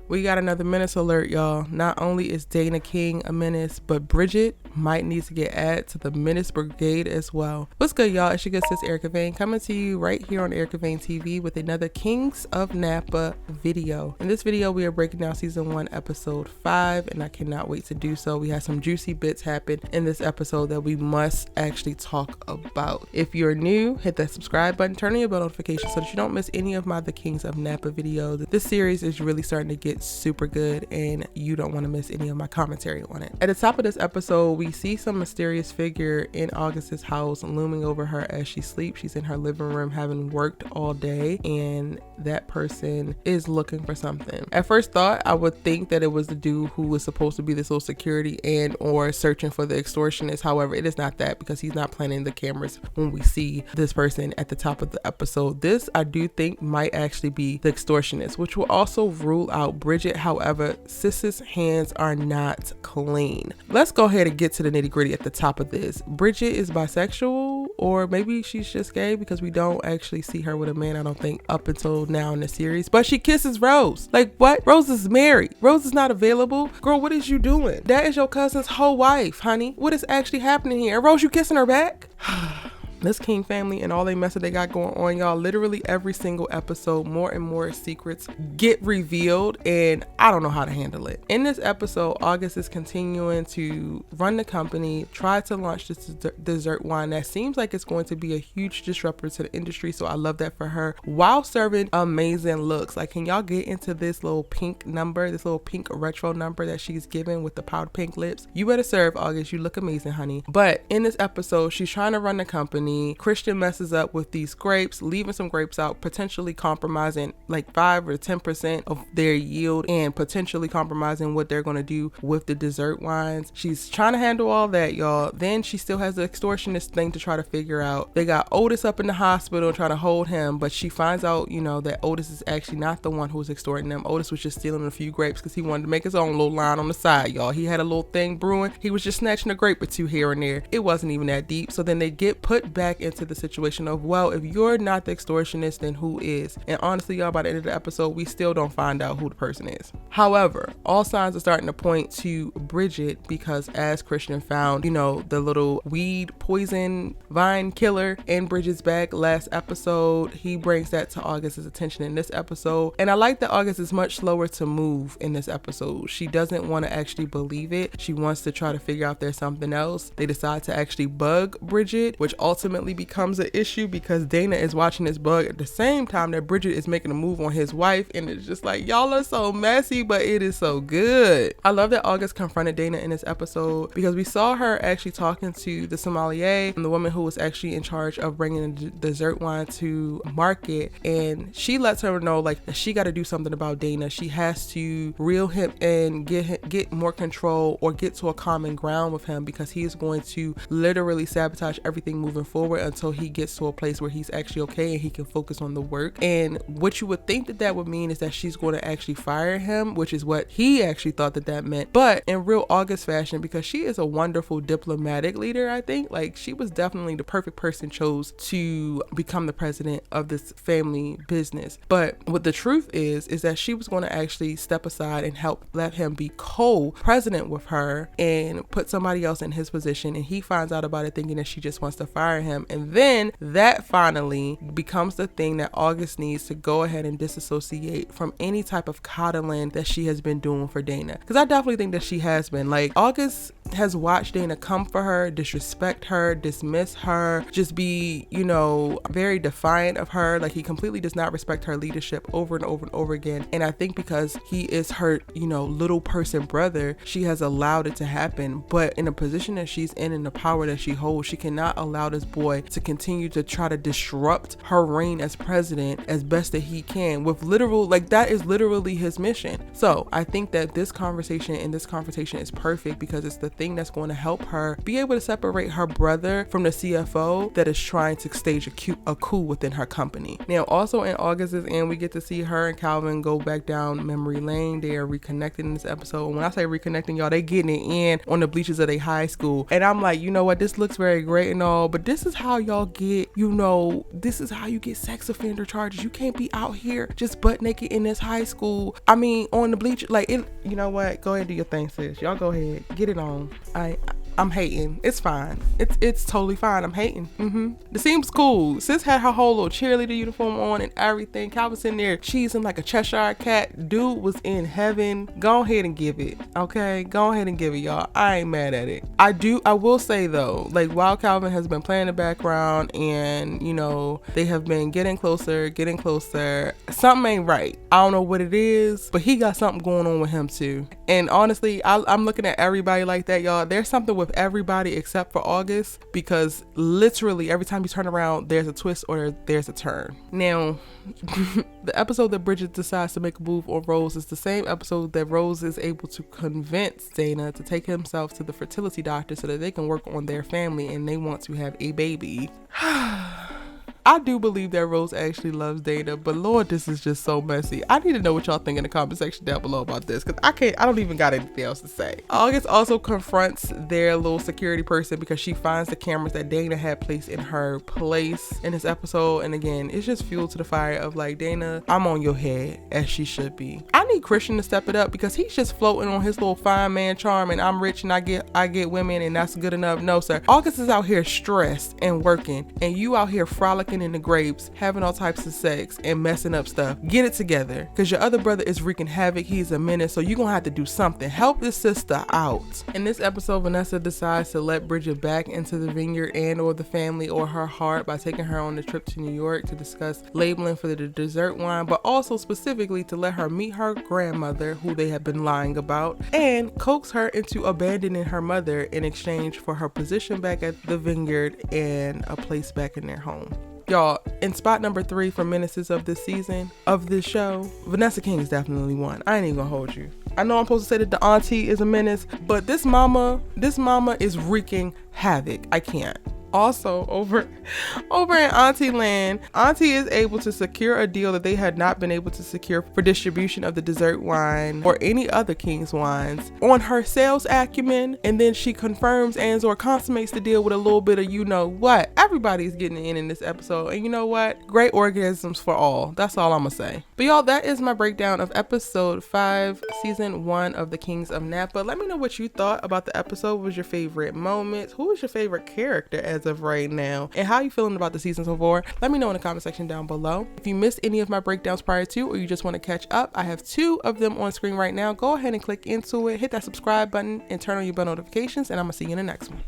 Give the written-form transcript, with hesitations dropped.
We got another menace alert, y'all. Not only is Dana King a menace, but Bridgette might need to get added to the menace brigade as well. What's good, y'all? It's your good sis Erica Vane coming to you right here on Erica Vane TV with another Kings of Napa video. In this video, we are breaking down season 1, episode 5, and I cannot wait to do so. We had some juicy bits happen in this episode that we must actually talk about. If you're new, hit that subscribe button, turn on your bell notification so that you don't miss any of my The Kings of Napa videos. This series is really starting to get super good and you don't want to miss any of my commentary on it. At the top of this episode, we see some mysterious figure in August's house looming over her as she sleeps. She's in her living room having worked all day, and that person is looking for something. At first thought, I would think that it was the dude who was supposed to be this little security and or searching for the extortionist. However, it is not that, because he's not planting the cameras when we see this person at the top of the episode. This, I do think, might actually be the extortionist, which will also rule out Bridgette. However, Sis's hands are not clean. Let's go ahead and get to the nitty gritty at the top of this. Bridgette is bisexual, or maybe she's just gay, because we don't actually see her with a man, I don't think, up until now in the series. But she kisses Rose. Like, what? Rose is married. Rose is not available. Girl, what is you doing? That is your cousin's whole wife, honey. What is actually happening here? And Rose, you kissing her back? This King family and all they mess that they got going on, y'all, literally every single episode, more and more secrets get revealed, and I don't know how to handle it. In this episode, August is continuing to run the company, try to launch this dessert wine that seems like it's going to be a huge disruptor to the industry, so I love that for her, while serving amazing looks. Like, can y'all get into this little pink number, this little pink retro number that she's given with the powder pink lips? You better serve, August. You look amazing, honey. But in this episode, she's trying to run the company. Christian messes up with these grapes, leaving some grapes out, potentially compromising like 5 or 10% of their yield, and potentially compromising what they're going to do with the dessert wines. She's trying to handle all that, y'all. Then she still has the extortionist thing to try to figure out. They got Otis up in the hospital trying to hold him, but she finds out, that Otis is actually not the one who was extorting them. Otis was just stealing a few grapes because he wanted to make his own little line on the side, y'all. He had a little thing brewing. He was just snatching a grape or two here and there. It wasn't even that deep. So then they get put back into the situation of, well, if you're not the extortionist, then who is? And honestly, y'all, by the end of the episode, we still don't find out who the person is. However, all signs are starting to point to Bridgette, because as Christian found, the little weed poison vine killer in Bridgette's bag last episode, he brings that to August's attention in this episode. And I like that August is much slower to move in this episode. She doesn't want to actually believe it. She wants to try to figure out if there's something else. They decide to actually bug Bridgette, which ultimately becomes an issue because Dana is watching this bug at the same time that Bridgette is making a move on his wife, and it's just like, y'all are so messy, but it is so good. I love that August confronted Dana in this episode, because we saw her actually talking to the sommelier and the woman who was actually in charge of bringing the dessert wine to market, and she lets her know like that she got to do something about Dana. She has to reel him and get more control, or get to a common ground with him, because he is going to literally sabotage everything moving forward until he gets to a place where he's actually okay and he can focus on the work. And what you would think that would mean is that she's going to actually fire him, which is what he actually thought that meant. But in real August fashion, because she is a wonderful diplomatic leader, I think like she was definitely the perfect person chose to become the president of this family business. But what the truth is that she was going to actually step aside and help let him be co-president with her and put somebody else in his position, and he finds out about it thinking that she just wants to fire him. And then that finally becomes the thing that August needs to go ahead and disassociate from any type of coddling that she has been doing for Dana, because I definitely think that she has been. Like, August has watched Dana come for her, disrespect her, dismiss her, just be, very defiant of her. Like, he completely does not respect her leadership over and over and over again. And I think because he is her, little person brother, she has allowed it to happen. But in the position that she's in and the power that she holds, she cannot allow this boy to continue to try to disrupt her reign as president as best that he can, with literal, like, that is literally his mission. So I think that this conversation and this confrontation is perfect, because it's the thing thing that's going to help her be able to separate her brother from the CFO that is trying to stage a coup within her company. Now, also in August's end, we get to see her and Kelvin go back down memory lane. They are reconnecting in this episode. And when I say reconnecting, y'all, they getting it in on the bleachers of their high school. And I'm like, you know what? This looks very great and all, but this is how y'all get, this is how you get sex offender charges. You can't be out here just butt naked in this high school. I mean, on the bleacher, like, it, you know what? Go ahead and do your thing, sis. Y'all go ahead. Get it on. I'm hating. It's fine. It's totally fine. I'm hating. It seems cool. Sis had her whole little cheerleader uniform on and everything. Calvin's sitting there cheesing like a Cheshire cat. Dude was in heaven. Go ahead and give it. Okay? Go ahead and give it, y'all. I ain't mad at it. I will say though, like, while Kelvin has been playing in the background and, they have been getting closer, something ain't right. I don't know what it is, but he got something going on with him too. And honestly, I'm looking at everybody like that, y'all. There's something with everybody except for August, because literally every time you turn around, there's a twist or there's a turn. Now, the episode that Bridgette decides to make a move on Rose is the same episode that Rose is able to convince Dana to take himself to the fertility doctor so that they can work on their family and they want to have a baby. I do believe that Rose actually loves Dana, but Lord, this is just so messy. I need to know what y'all think in the comment section down below about this, because I don't even got anything else to say. August also confronts their little security person because she finds the cameras that Dana had placed in her place in this episode. And again, it's just fuel to the fire of like, Dana, I'm on your head, as she should be. I need Christian to step it up because he's just floating on his little fine man charm and I'm rich and I get women and that's good enough. No, sir. August is out here stressed and working, and you out here frolicking in the grapes, having all types of sex and messing up stuff. Get it together, because your other brother is wreaking havoc. He's a menace, so you're gonna have to do something. Help this sister out. In this episode, Vanessa decides to let Bridgette back into the vineyard and or the family or her heart by taking her on the trip to New York to discuss labeling for the dessert wine, but also specifically to let her meet her grandmother, who they have been lying about, and coax her into abandoning her mother in exchange for her position back at the vineyard and a place back in their home. Y'all, in spot number 3 for menaces of this season, of this show, Vanessa King is definitely one. I ain't even gonna hold you. I know I'm supposed to say that the auntie is a menace, but this mama is wreaking havoc. I can't. Also, over in Auntie Land, Auntie is able to secure a deal that they had not been able to secure for distribution of the dessert wine or any other King's wines on her sales acumen, and then she confirms and or consummates the deal with a little bit of what. Everybody's getting in this episode, and you know what? Great orgasms for all. That's all I'm gonna say. But y'all, that is my breakdown of episode 5, season 1 of The Kings of Napa. Let me know what you thought about the episode. What was your favorite moments? Who was your favorite character as of right now, and how you feeling about the season so far? Let me know in the comment section down below. If you missed any of my breakdowns prior to, or you just want to catch up, I have 2 of them on screen right now. Go ahead and click into it, hit that subscribe button and turn on your bell notifications, and I'm gonna see you in the next one.